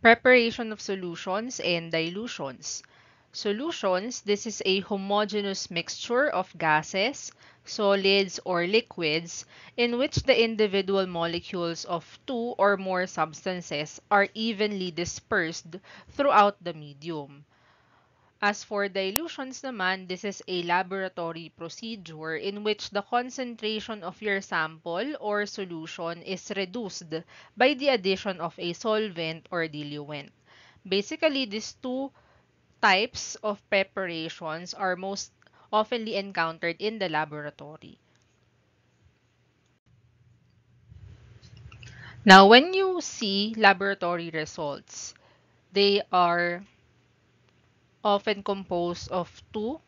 Preparation of solutions and dilutions. Solutions, this is a homogeneous mixture of gases, solids, or liquids in which the individual molecules of two or more substances are evenly dispersed throughout the medium. As for dilutions naman, this is a laboratory procedure in which the concentration of your sample or solution is reduced by the addition of a solvent or diluent. Basically, these two types of preparations are most oftenly encountered in the laboratory. Now, when you see laboratory results, they are often composed of two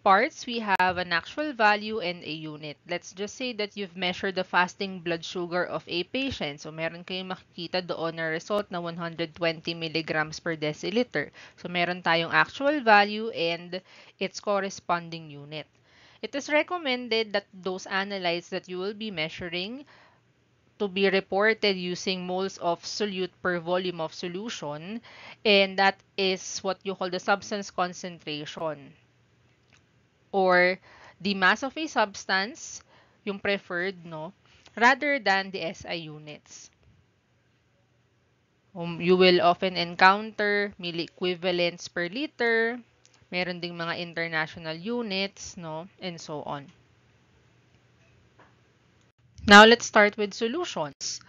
parts. We have an actual value and a unit. Let's just say that you've measured the fasting blood sugar of a patient. So, meron kayong makikita doon na result na 120 milligrams per deciliter. So, meron tayong actual value and its corresponding unit. It is recommended that those analytes that you will be measuring to be reported using moles of solute per volume of solution, and that is what you call the substance concentration, or the mass of a substance, yung preferred, no, rather than the SI units. You will often encounter milliequivalents per liter, meron ding mga international units, no, and so on. Now, let's start with solutions.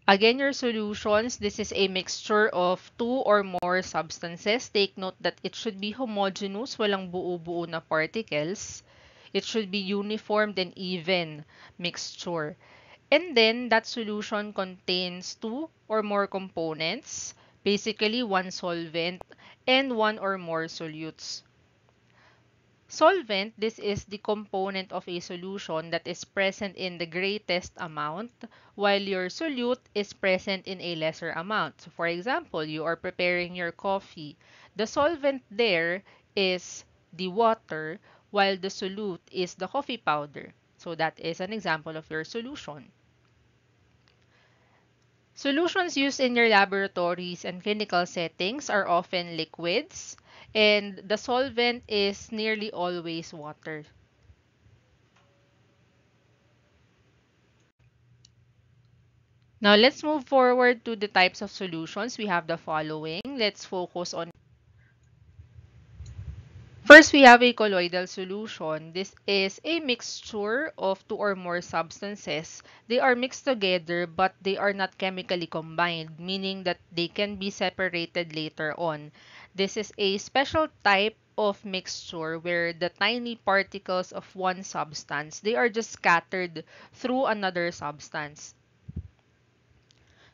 Again, your solutions, this is a mixture of two or more substances. Take note that it should be homogeneous, walang buo-buo na particles. It should be uniform and even mixture. And then, that solution contains two or more components, basically one solvent and one or more solutes. Solvent, this is the component of a solution that is present in the greatest amount, while your solute is present in a lesser amount. So for example, you are preparing your coffee. The solvent there is the water, while the solute is the coffee powder. So that is an example of your solution. Solutions used in your laboratories and clinical settings are often liquids, and the solvent is nearly always water. Now, let's move forward to the types of solutions. We have the following. Let's focus on. First, we have a colloidal solution. This is a mixture of two or more substances. They are mixed together, but they are not chemically combined, meaning that they can be separated later on. This is a special type of mixture where the tiny particles of one substance, they are just scattered through another substance.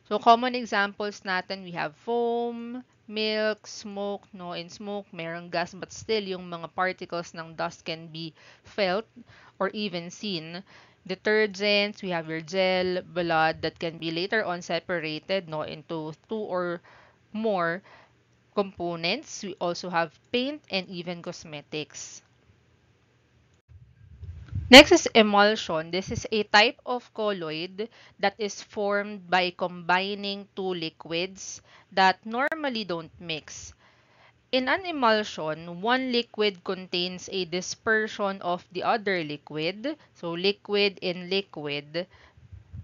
So, common examples natin, we have foam, milk, smoke, no? In smoke, merong gas, but still, yung mga particles ng dust can be felt or even seen. Detergents, we have your gel, blood that can be later on separated, no, into two or more components. We also have paint and even cosmetics. Next is emulsion. This is a type of colloid that is formed by combining two liquids that normally don't mix. In an emulsion, one liquid contains a dispersion of the other liquid, so liquid in liquid.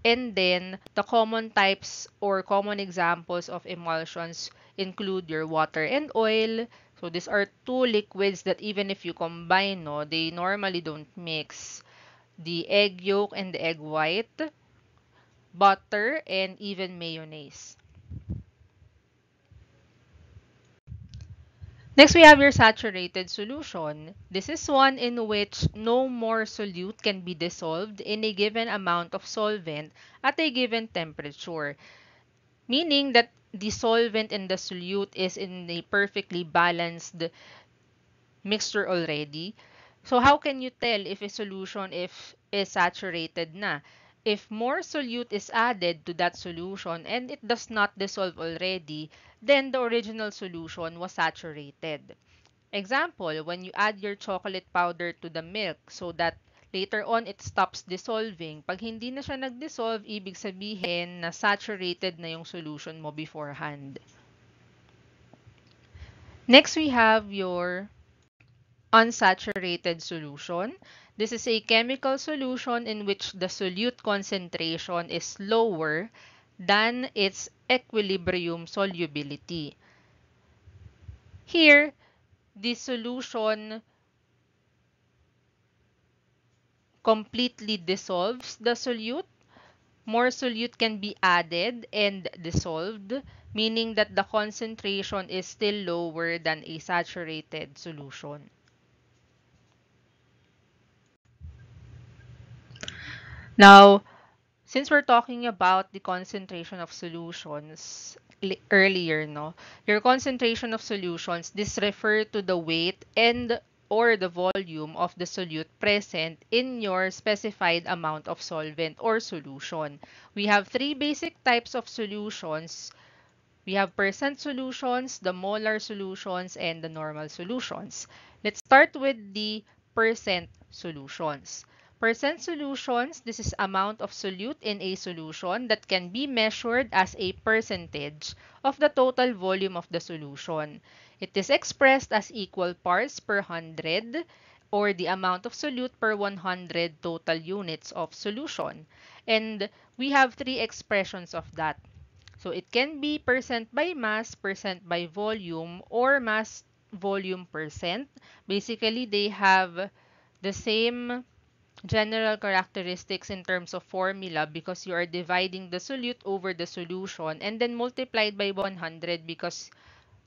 And then, the common types or common examples of emulsions include your water and oil. So, these are two liquids that even if you combine, no, they normally don't mix. The egg yolk and the egg white, butter, and even mayonnaise. Next, we have your saturated solution. This is one in which no more solute can be dissolved in a given amount of solvent at a given temperature, meaning that the solvent and the solute is in a perfectly balanced mixture already. So how can you tell if a solution is saturated na? If more solute is added to that solution and it does not dissolve already, then the original solution was saturated. Example, when you add your chocolate powder to the milk, so that Later on, it stops dissolving. Pag hindi na siya nag-dissolve, ibig sabihin na saturated na yung solution mo beforehand. Next, we have your unsaturated solution. This is a chemical solution in which the solute concentration is lower than its equilibrium solubility. Here, the solution completely dissolves the solute. More solute can be added and dissolved, meaning that the concentration is still lower than a saturated solution. Now, since we're talking about the concentration of solutions earlier, no, your concentration of solutions, this refer to the weight and or the volume of the solute present in your specified amount of solvent or solution. We have three basic types of solutions. We have percent solutions, the molar solutions, and the normal solutions. Let's start with the percent solutions. Percent solutions, this is amount of solute in a solution that can be measured as a percentage of the total volume of the solution. It is expressed as equal parts per 100 or the amount of solute per 100 total units of solution. And we have three expressions of that. So it can be percent by mass, percent by volume, or mass volume percent. Basically, they have the same general characteristics in terms of formula because you are dividing the solute over the solution and then multiplied by 100 because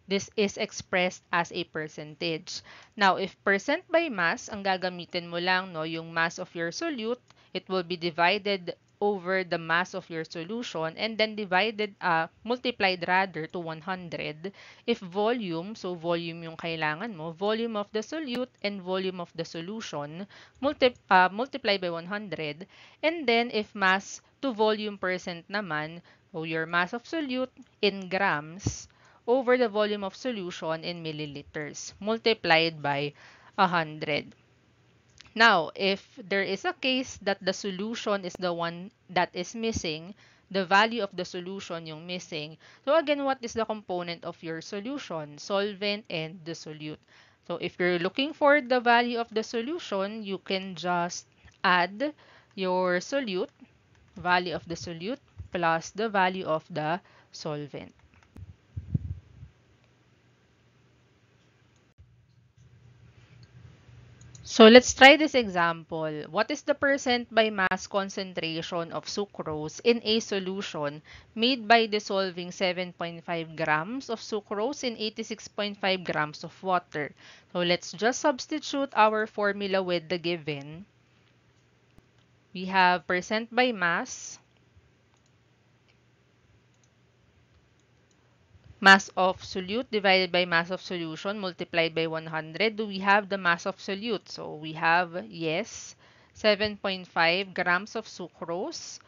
this is expressed as a percentage. Now, if percent by mass, ang gagamitin mo lang, no, yung mass of your solute, it will be divided over the mass of your solution and then multiplied rather to 100. If volume, so volume yung kailangan mo, volume of the solute and volume of the solution, multiply by 100. And then if mass to volume percent naman, so your mass of solute in grams, over the volume of solution in milliliters multiplied by 100. Now, if there is a case that the solution is the one that is missing, the value of the solution yung missing, so again, what is the component of your solution? Solvent and the solute. So if you're looking for the value of the solution, you can just add your solute, value of the solute, plus the value of the solvent. So let's try this example. What is the percent by mass concentration of sucrose in a solution made by dissolving 7.5 grams of sucrose in 86.5 grams of water? So let's just substitute our formula with the given. We have percent by mass, mass of solute divided by mass of solution multiplied by 100. Do we have the mass of solute? So we have, yes, 7.5 grams of sucrose.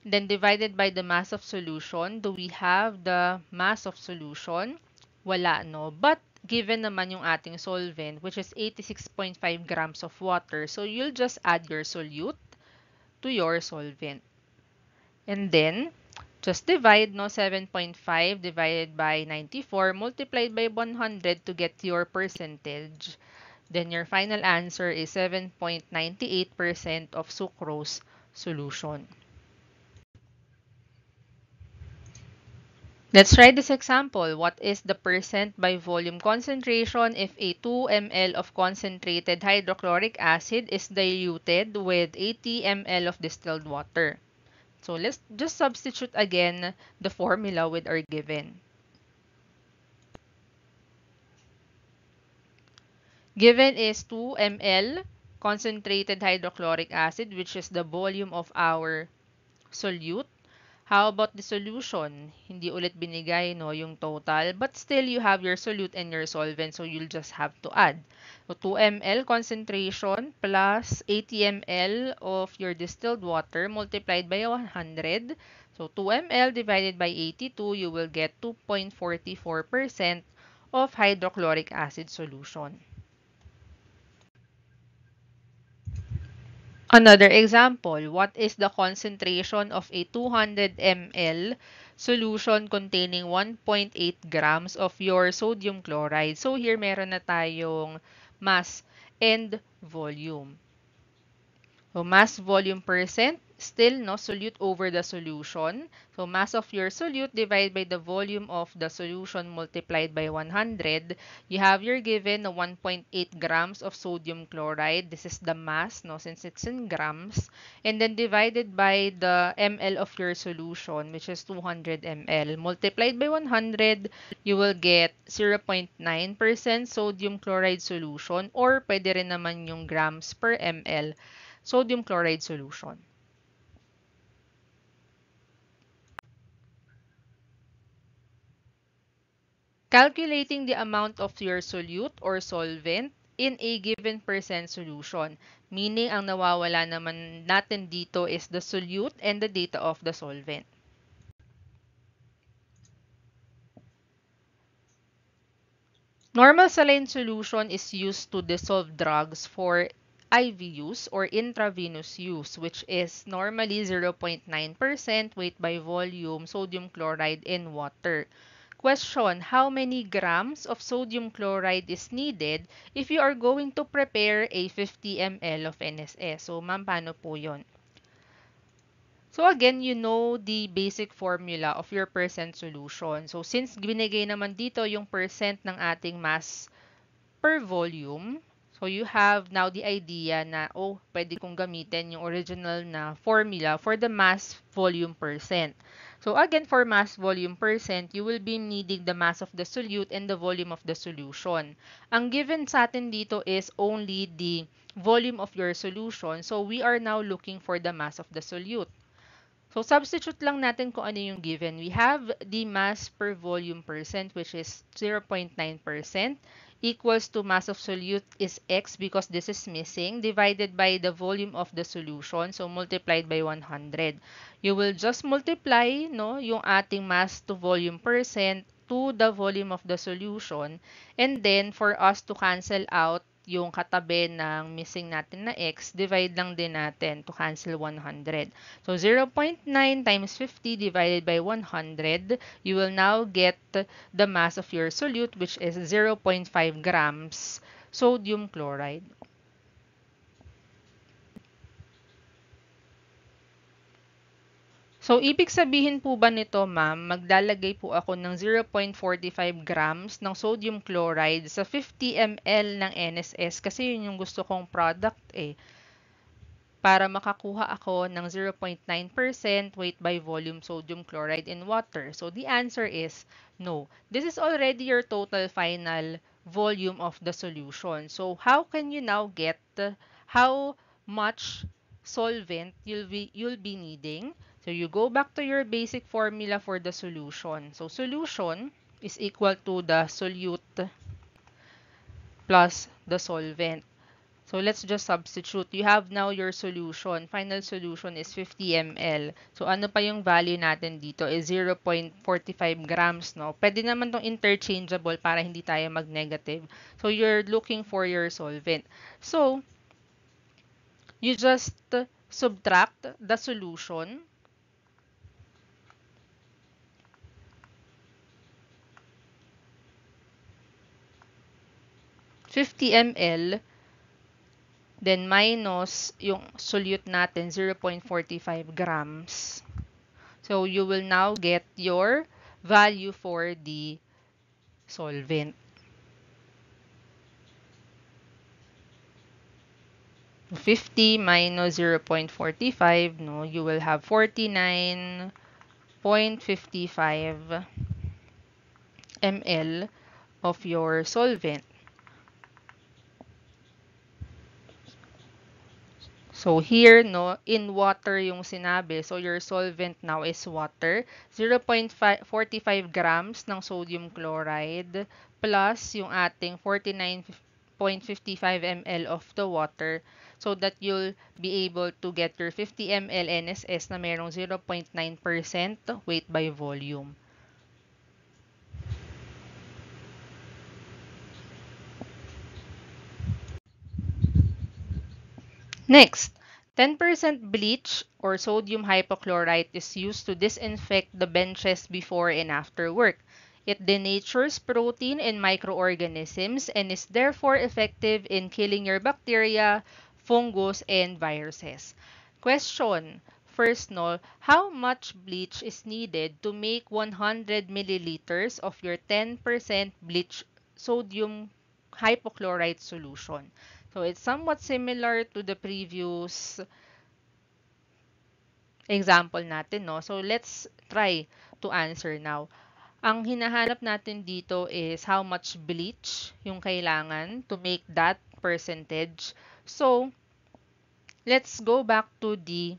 Then divided by the mass of solution, do we have the mass of solution? Wala, no? But given naman yung ating solvent, which is 86.5 grams of water, so you'll just add your solute to your solvent. And then, just divide, no, 7.5 divided by 94 multiplied by 100 to get your percentage. Then your final answer is 7.98% of sucrose solution. Let's try this example. What is the percent by volume concentration if a 2 ml of concentrated hydrochloric acid is diluted with 80 ml of distilled water? So let's just substitute again the formula with our given. Given is 2 ml concentrated hydrochloric acid, which is the volume of our solute. How about the solution? Hindi ulit binigay, no, yung total. But still, you have your solute and your solvent, so you'll just have to add. So 2 ml concentration plus 80 ml of your distilled water multiplied by 100. So 2 ml divided by 82, you will get 2.44% of hydrochloric acid solution. Another example, what is the concentration of a 200 ml solution containing 1.8 grams of your sodium chloride? So here meron na tayong mass and volume. So mass volume percent, still no solute over the solution. So mass of your solute divided by the volume of the solution multiplied by 100. You have your given na 1.8 grams of sodium chloride. This is the mass, no, since it's in grams. And then divided by the ml of your solution, which is 200 ml. Multiplied by 100, you will get 0.9% sodium chloride solution, or pwede rin naman yung grams per ml sodium chloride solution. Calculating the amount of your solute or solvent in a given percent solution. Meaning, ang nawawala naman natin dito is the solute and the data of the solvent. Normal saline solution is used to dissolve drugs for IV use or intravenous use, which is normally 0.9% weight by volume sodium chloride in water. Question, how many grams of sodium chloride is needed if you are going to prepare a 50 ml of NSS? So, ma'am, paano po yun? So again, you know the basic formula of your percent solution. So since binigay naman dito yung percent ng ating mass per volume, so you have now the idea na, oh, pwede kong gamitin yung original na formula for the mass volume percent. So again, for mass volume percent, you will be needing the mass of the solute and the volume of the solution. Ang given sa atin dito is only the volume of your solution. So we are now looking for the mass of the solute. So, substitute lang natin kung ano yung given. We have the mass per volume percent, which is 0.9%, equals to mass of solute is X because this is missing, divided by the volume of the solution, so multiplied by 100. You will just multiply no, yung ating mass to volume percent to the volume of the solution, and then for us to cancel out yung katabi ng missing natin na X, divide lang din natin to cancel 100. So 0.9 times 50 divided by 100, you will now get the mass of your solute, which is 0.5 grams sodium chloride. So, ibig sabihin po ba nito, ma'am, maglalagay po ako ng 0.45 grams ng sodium chloride sa 50 ml ng NSS kasi yun yung gusto kong product eh, para makakuha ako ng 0.9% weight by volume sodium chloride in water? So, the answer is no. This is already your total final volume of the solution. So, how can you now get how much solvent you'll be needing? So, you go back to your basic formula for the solution. So, solution is equal to the solute plus the solvent. So let's just substitute. You have now your solution. Final solution is 50 ml. So ano pa yung value natin dito is 0.45 grams, no? Pwede naman tong interchangeable para hindi tayo mag-negative. So you're looking for your solvent. So you just subtract the solution. $50 ml, then minus yung solute natin, 0.45 grams. So, you will now get your value for the solvent. 50 minus 0.45, no, you will have 49.55 ml of your solvent. So here, no, in water yung sinabi. So your solvent now is water. 0.45 grams ng sodium chloride plus yung ating 49.55 ml of the water, so that you'll be able to get your 50 ml NSS na merong 0.9% weight by volume. Next, 10% bleach or sodium hypochlorite is used to disinfect the benches before and after work. It denatures protein and microorganisms and is therefore effective in killing your bacteria, fungus, and viruses. Question. First, no, how much bleach is needed to make 100 milliliters of your 10% bleach sodium hypochlorite solution? So it's somewhat similar to the previous example natin, no? So let's try to answer now. Ang hinahanap natin dito is how much bleach yung kailangan to make that percentage. So, let's go back to the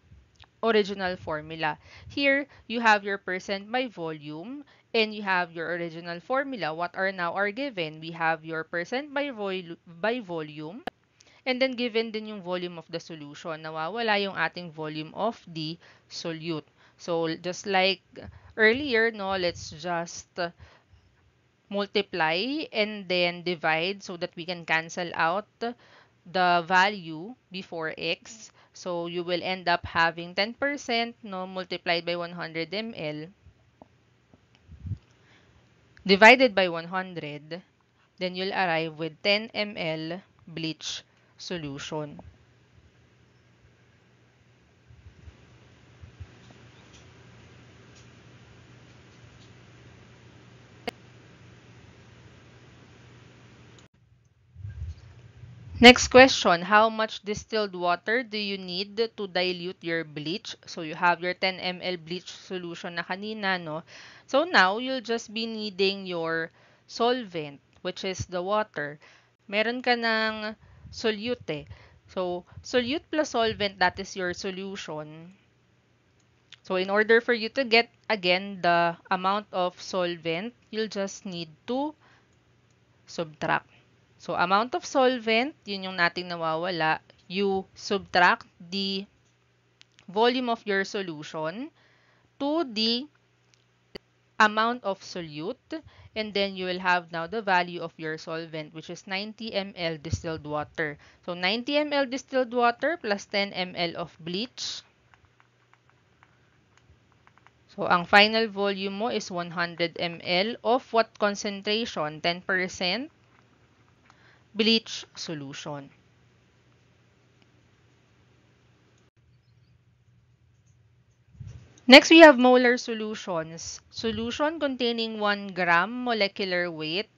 original formula. Here, you have your percent by volume and you have your original formula. What are now are given? We have your percent by volume. And then given din yung volume of the solution, nawawala yung ating volume of the solute. So just like earlier, no, let's just multiply and then divide so that we can cancel out the value before x. So you will end up having 10% no multiplied by 100 ml divided by 100. Then you'll arrive with 10 ml bleach solution. Next question, how much distilled water do you need to dilute your bleach? So you have your 10 ml bleach solution na kanina, no? So now, you'll just be needing your solvent, which is the water. Meron ka ng solute eh. So, solute plus solvent, that is your solution. So in order for you to get, again, the amount of solvent, you'll just need to subtract. So, amount of solvent, yun yung nating nawawala. You subtract the volume of your solution to the amount of solute, and then you will have now the value of your solvent, which is 90 ml distilled water. So, 90 ml distilled water plus 10 ml of bleach. So, ang final volume mo is 100 ml of what concentration? 10% bleach solution. Next, we have molar solutions. Solution containing 1 gram molecular weight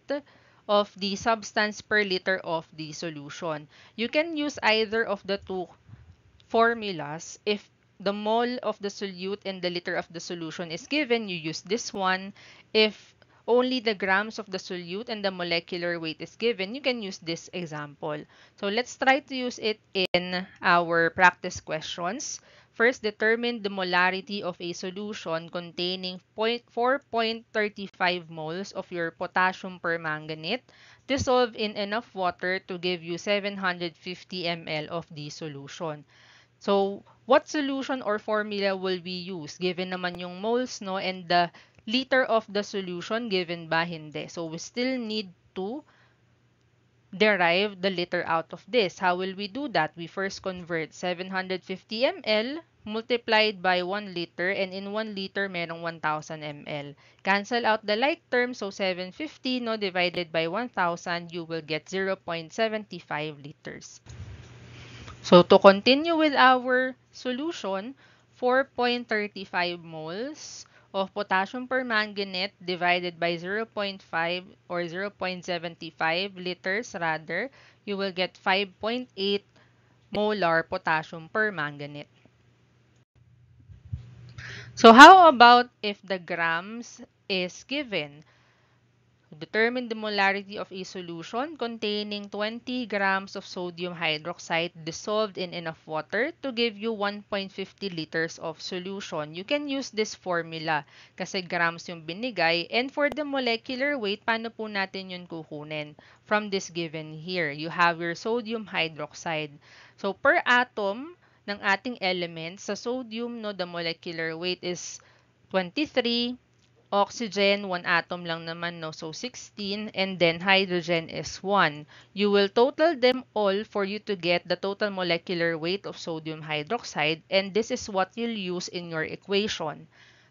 of the substance per liter of the solution. You can use either of the two formulas. If the mole of the solute and the liter of the solution is given, you use this one. If only the grams of the solute and the molecular weight is given, you can use this example. So let's try to use it in our practice questions. First, determine the molarity of a solution containing 4.35 moles of your potassium permanganate dissolved in enough water to give you 750 ml of the solution. So, what solution or formula will we use? Given naman yung moles, no? And the liter of the solution, given ba hindi? So, we still need to derive the liter out of this. How will we do that? We first convert 750 ml multiplied by 1 liter, and in 1 liter, merong 1,000 ml. Cancel out the like term, so 750 no, divided by 1,000, you will get 0.75 liters. So, to continue with our solution, 4.35 moles of potassium permanganate divided by 0.5 or 0.75 liters rather, you will get 5.8 molar potassium permanganate. So, how about if the grams is given? Determine the molarity of a solution containing 20 grams of sodium hydroxide dissolved in enough water to give you 1.50 liters of solution. You can use this formula kasi grams yung binigay. And for the molecular weight, paano po natin yun kukunin? From this given here, you have your sodium hydroxide. So, per atom ng ating element, sa sodium, no, the molecular weight is 23. Oxygen, 1 atom lang naman, no? So, 16. And then, hydrogen is 1. You will total them all for you to get the total molecular weight of sodium hydroxide. And this is what you'll use in your equation.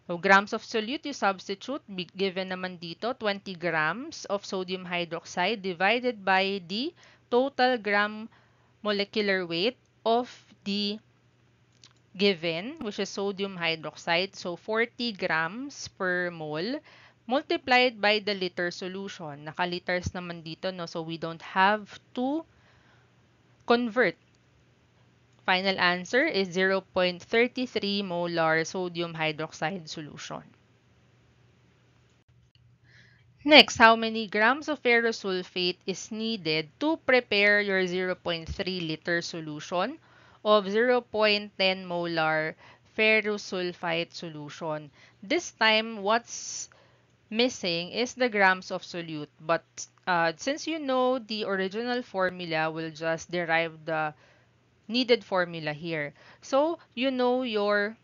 So, grams of solute, you substitute. Given naman dito, 20 grams of sodium hydroxide divided by the total gram molecular weight of the given, which is sodium hydroxide. So, 40 grams per mole multiplied by the liter solution. Naka-liters naman dito, no? So, we don't have to convert. Final answer is 0.33 molar sodium hydroxide solution. Next, how many grams of ferrous sulfate is needed to prepare your 0.3 liter solution of 0.10 molar ferrous sulfite solution? This time, what's missing is the grams of solute. But since you know the original formula, we'll just derive the needed formula here. So, you know your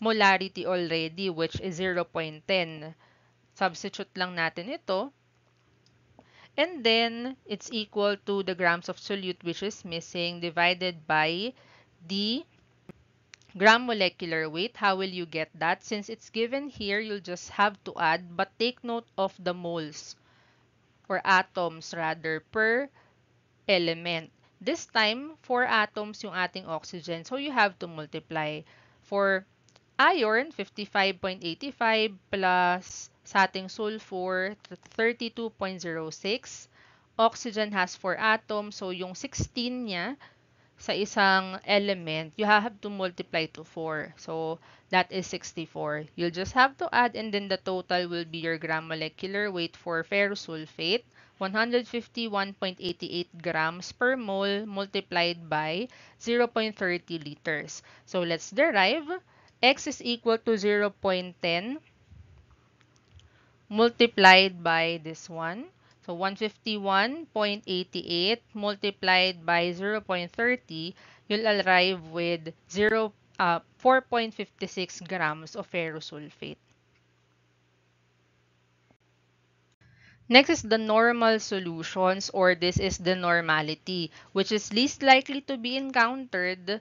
molarity already, which is 0.10. Substitute lang natin ito. And then, it's equal to the grams of solute which is missing divided by the gram molecular weight. How will you get that? Since it's given here, you'll just have to add, but take note of the moles or atoms rather per element. This time, 4 atoms yung ating oxygen. So, you have to multiply. For iron, 55.85 plus sa ating sulfur, 32.06. Oxygen has 4 atoms. So, yung 16 niya sa isang element, you have to multiply to 4. So, that is 64. You'll just have to add and then the total will be your gram molecular weight for ferrous sulfate, 151.88 grams per mole multiplied by 0.30 liters. So, let's derive. X is equal to 0.10 multiplied by this one. So, 151.88 multiplied by 0.30, you'll arrive with 4.56 grams of ferrous sulfate. Next is the normal solutions, or this is the normality, which is least likely to be encountered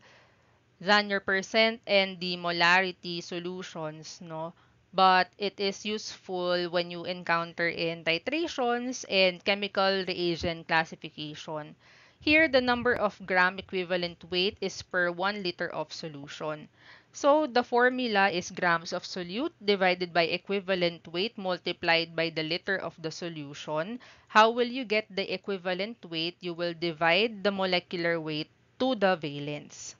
than your percent and the molarity solutions, no? But it is useful when you encounter in titrations and chemical reagent classification. Here, the number of gram equivalent weight is per 1 liter of solution. So, the formula is grams of solute divided by equivalent weight multiplied by the liter of the solution. How will you get the equivalent weight? You will divide the molecular weight to the valence.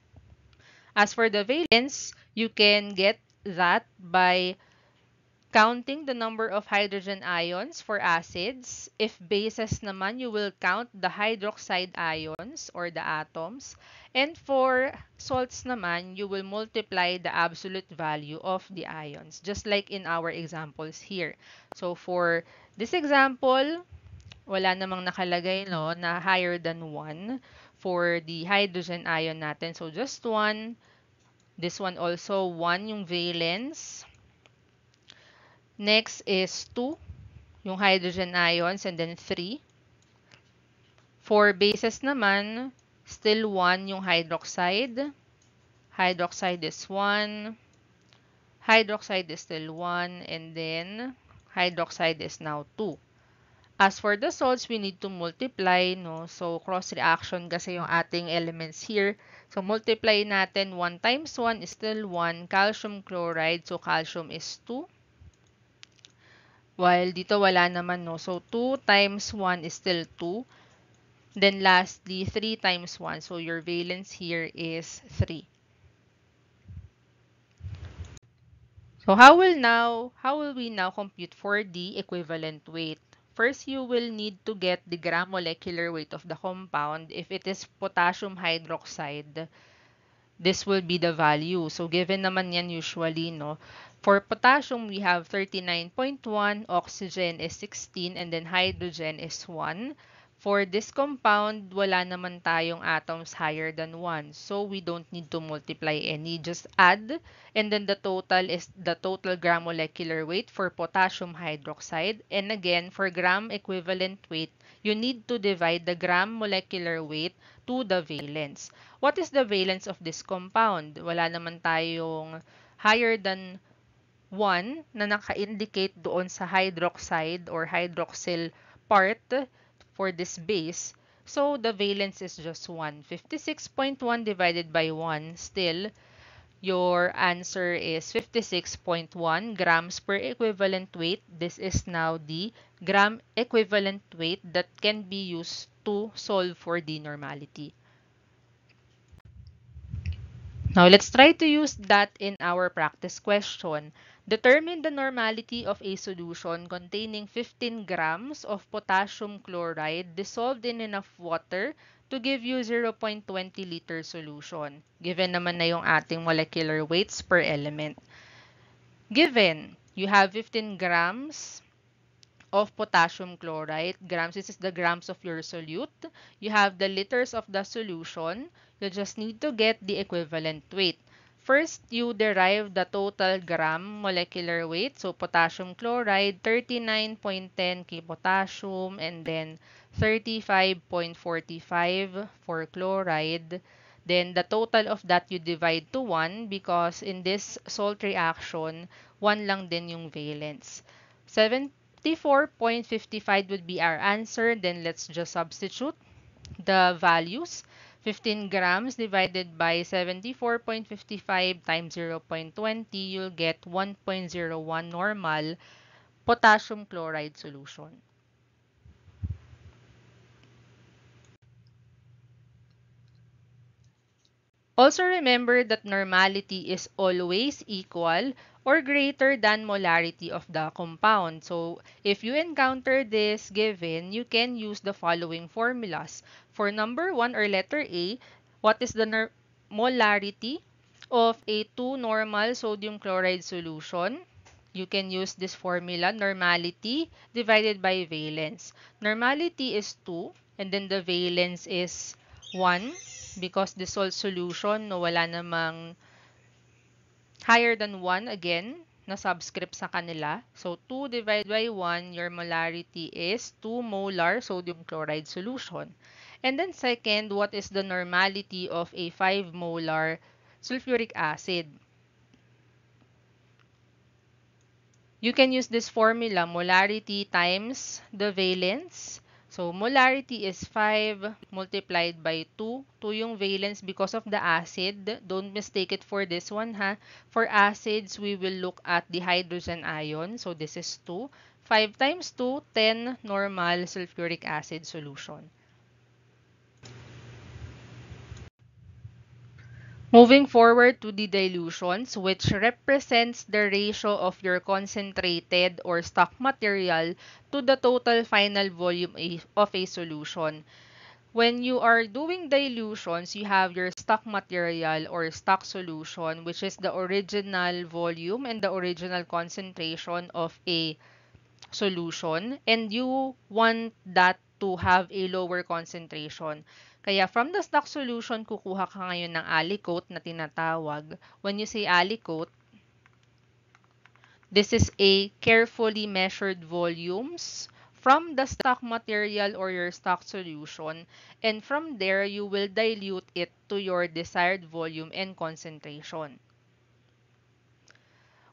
As for the valence, you can get that by counting the number of hydrogen ions for acids. If bases naman, you will count the hydroxide ions or the atoms. And for salts naman, you will multiply the absolute value of the ions, just like in our examples here. So for this example, wala namang nakalagay, no, na higher than 1 for the hydrogen ion natin. So just 1. This one also, 1 yung valence. Next is 2, yung hydrogen ions, and then 3. For bases naman, still 1 yung hydroxide. Hydroxide is 1. Hydroxide is still 1, and then hydroxide is now 2. As for the salts, we need to multiply, no? So, cross-reaction kasi yung ating elements here. So, multiply natin. 1 times 1 is still 1. Calcium chloride, so calcium is 2. While dito wala naman, no? So, 2 times 1 is still 2. Then, lastly, 3 times 1. So, your valence here is 3. So, how will we now compute for the equivalent weight? First, you will need to get the gram molecular weight of the compound. If it is potassium hydroxide, this will be the value. So, given naman yan usually, no? For potassium, we have 39.1, oxygen is 16, and then hydrogen is 1. For this compound, wala naman tayong atoms higher than 1. So, we don't need to multiply any. Just add. And then the total is the total gram molecular weight for potassium hydroxide. And again, for gram equivalent weight, you need to divide the gram molecular weight to the valence. What is the valence of this compound? Wala naman tayong higher than 1 na naka-indicate doon sa hydroxide or hydroxyl part for this base. So, the valence is just 1. 56.1 divided by 1, still, your answer is 56.1 grams per equivalent weight. This is now the gram equivalent weight that can be used to solve for the normality. Now, let's try to use that in our practice question. Determine the normality of a solution containing 15 grams of potassium chloride dissolved in enough water to give you 0.20 liter solution. Given naman na yung ating molecular weights per element. Given, you have 15 grams of potassium chloride. Grams, this is the grams of your solute. You have the liters of the solution. You just need to get the equivalent weight. First, you derive the total gram molecular weight. So, potassium chloride, 39.10 potassium, and then 35.45 for chloride. Then, the total of that you divide to 1 because in this salt reaction, 1 lang din yung valence. 74.55 would be our answer. Then let's just substitute the values. 15 grams divided by 74.55 times 0.20, you'll get 1.01 normal potassium chloride solution. Also remember that normality is always equal or greater than molarity of the compound. So, if you encounter this given, you can use the following formulas. For number 1 or letter A, what is the molarity of a 2 normal sodium chloride solution? You can use this formula, normality divided by valence. Normality is 2, and then the valence is 1 because dissolved solution, no, wala namang higher than 1 again na subscript sa kanila. So, 2 divided by 1, your molarity is 2 molar sodium chloride solution. And then second, what is the normality of a 5 molar sulfuric acid? You can use this formula, molarity times the valence. So, molarity is 5 multiplied by 2. 2 yung valence because of the acid. Don't mistake it for this one, ha? For acids, we will look at the hydrogen ion. So, this is 2. 5 times 2, 10 normal sulfuric acid solution. Moving forward to the dilutions, which represents the ratio of your concentrated or stock material to the total final volume of a solution. When you are doing dilutions, you have your stock material or stock solution, which is the original volume and the original concentration of a solution, and you want that to have a lower concentration. Kaya from the stock solution, kukuha ka ngayon ng aliquot na tinatawag. When you say aliquot, this is a carefully measured volumes from the stock material or your stock solution, and from there, you will dilute it to your desired volume and concentration.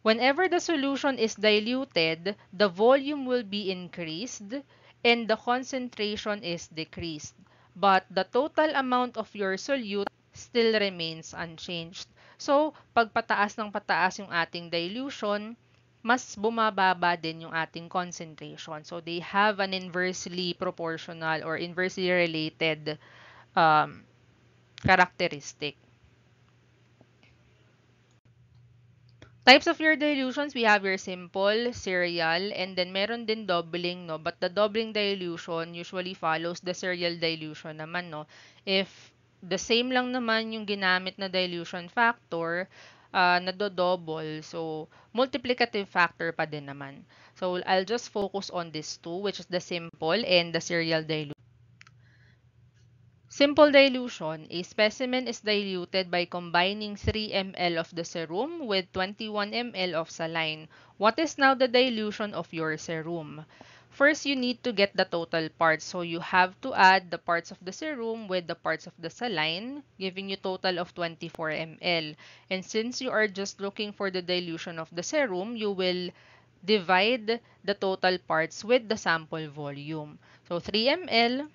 Whenever the solution is diluted, the volume will be increased and the concentration is decreased. But the total amount of your solute still remains unchanged. So, pag pataas ng pataas yung ating dilution, mas bumababa din yung ating concentration. So, they have an inversely proportional or inversely related characteristic. Types of your dilutions, we have your simple, serial, and then meron din doubling, no? But the doubling dilution usually follows the serial dilution naman, no? If the same lang naman yung ginamit na dilution factor, nado-double. So, multiplicative factor pa din naman. So, I'll just focus on this two, which is the simple and the serial dilution. Simple dilution. A specimen is diluted by combining 3 ml of the serum with 21 ml of saline. What is now the dilution of your serum? First, you need to get the total parts. So you have to add the parts of the serum with the parts of the saline, giving you total of 24 ml. And since you are just looking for the dilution of the serum, you will divide the total parts with the sample volume. So 3 ml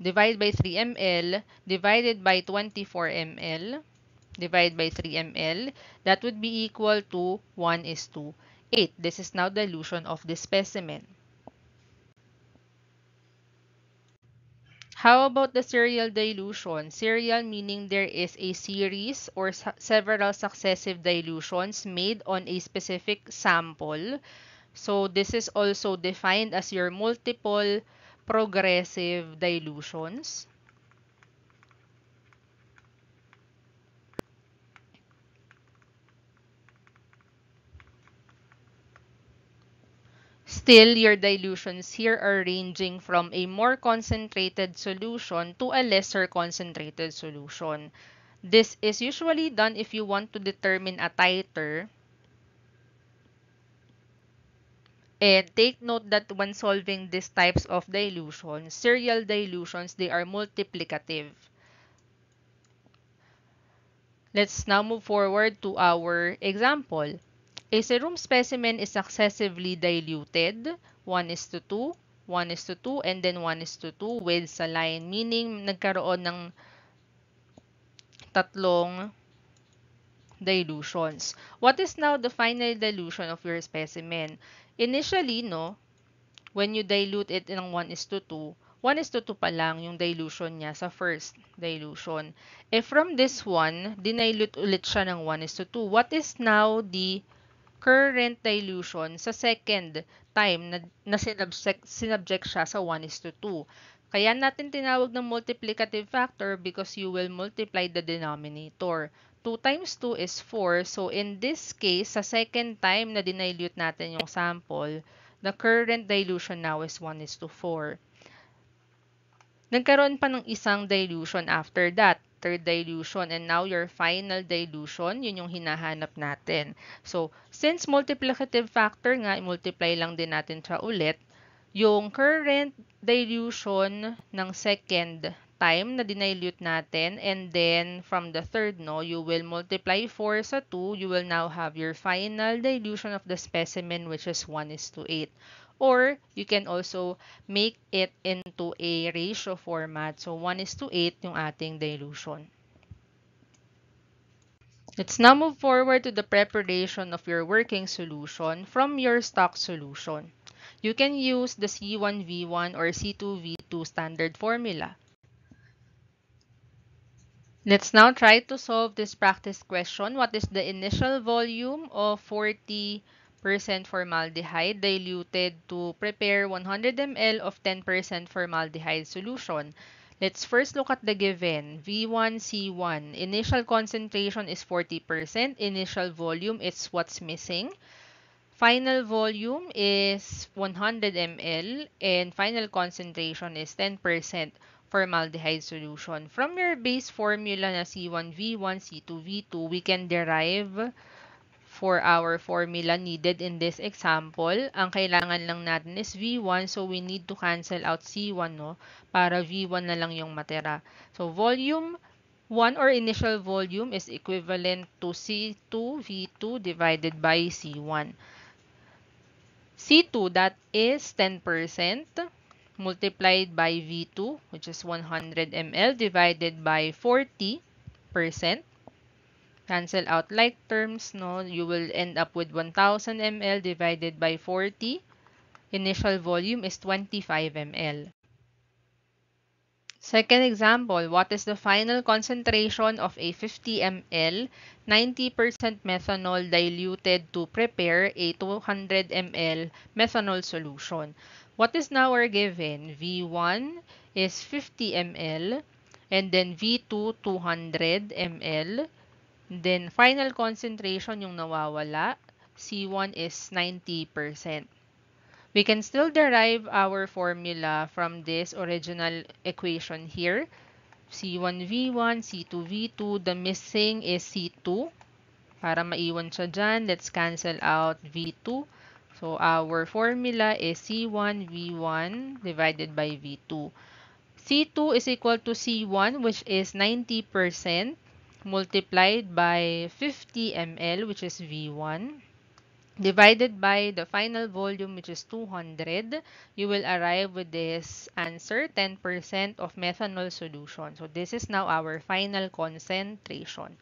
divide by 3 ml divided by 24 ml divide by 3 ml, that would be equal to 1:8. This is now dilution of the specimen. How about the serial dilution? Serial meaning there is a series or several successive dilutions made on a specific sample. So this is also defined as your multiple progressive dilutions. Still, your dilutions here are ranging from a more concentrated solution to a lesser concentrated solution. This is usually done if you want to determine a titer. And take note that when solving these types of dilutions, serial dilutions, they are multiplicative. Let's now move forward to our example. A serum specimen is successively diluted 1:2, 1:2, and then 1:2 with saline, meaning nagkaroon ng tatlong dilutions. What is now the final dilution of your specimen? Initially, no, when you dilute it ng 1:2, 1:2 pa lang yung dilution niya sa first dilution. If from this one, dinilute ulit siya ng 1:2, what is now the current dilution sa second time na sinubject siya sa 1:2? Kaya natin tinawag ng multiplicative factor because you will multiply the denominator. 2 times 2 is 4. So, in this case, sa second time na dinilute natin yung sample, the current dilution now is 1:4. Nagkaroon pa ng isang dilution after that, third dilution, and now your final dilution, yun yung hinahanap natin. So, since multiplicative factor nga, i-multiply lang din natin siya ulit, yung current dilution ng second time na dinilute natin, and then from the third, no, you will multiply 4 sa 2, you will now have your final dilution of the specimen, which is 1:8. Or, you can also make it into a ratio format. So, 1:8 yung ating dilution. Let's now move forward to the preparation of your working solution from your stock solution. You can use the C1V1 or C2V2 standard formula. Let's now try to solve this practice question. What is the initial volume of 40% formaldehyde diluted to prepare 100 ml of 10% formaldehyde solution? Let's first look at the given. V1C1. Initial concentration is 40%. Initial volume is what's missing. Final volume is 100 ml and final concentration is 10% formaldehyde solution. From your base formula na C1V1, C2V2, we can derive for our formula needed in this example. Ang kailangan lang natin is V1, so we need to cancel out C1, no? Para V1 na lang yung matira. So, volume 1 or initial volume is equivalent to C2V2 divided by C1. C2, that is 10% multiplied by V2, which is 100 ml, divided by 40%. Cancel out like terms, no? You will end up with 1000 ml divided by 40. Initial volume is 25 ml. Second example, what is the final concentration of a 50 ml 90% methanol diluted to prepare a 200 ml methanol solution? What is now our given? V1 is 50 ml and then V2 200 ml. Then final concentration yung nawawala. C1 is 90%. We can still derive our formula from this original equation here. C1V1, C2V2. The missing is C2. Para maiwan siya dyan, let's cancel out V2. So, our formula is C1V1 divided by V2. C2 is equal to C1, which is 90%, multiplied by 50 ml, which is V1, divided by the final volume, which is 200. You will arrive with this answer, 10% of methanol solution. So, this is now our final concentration.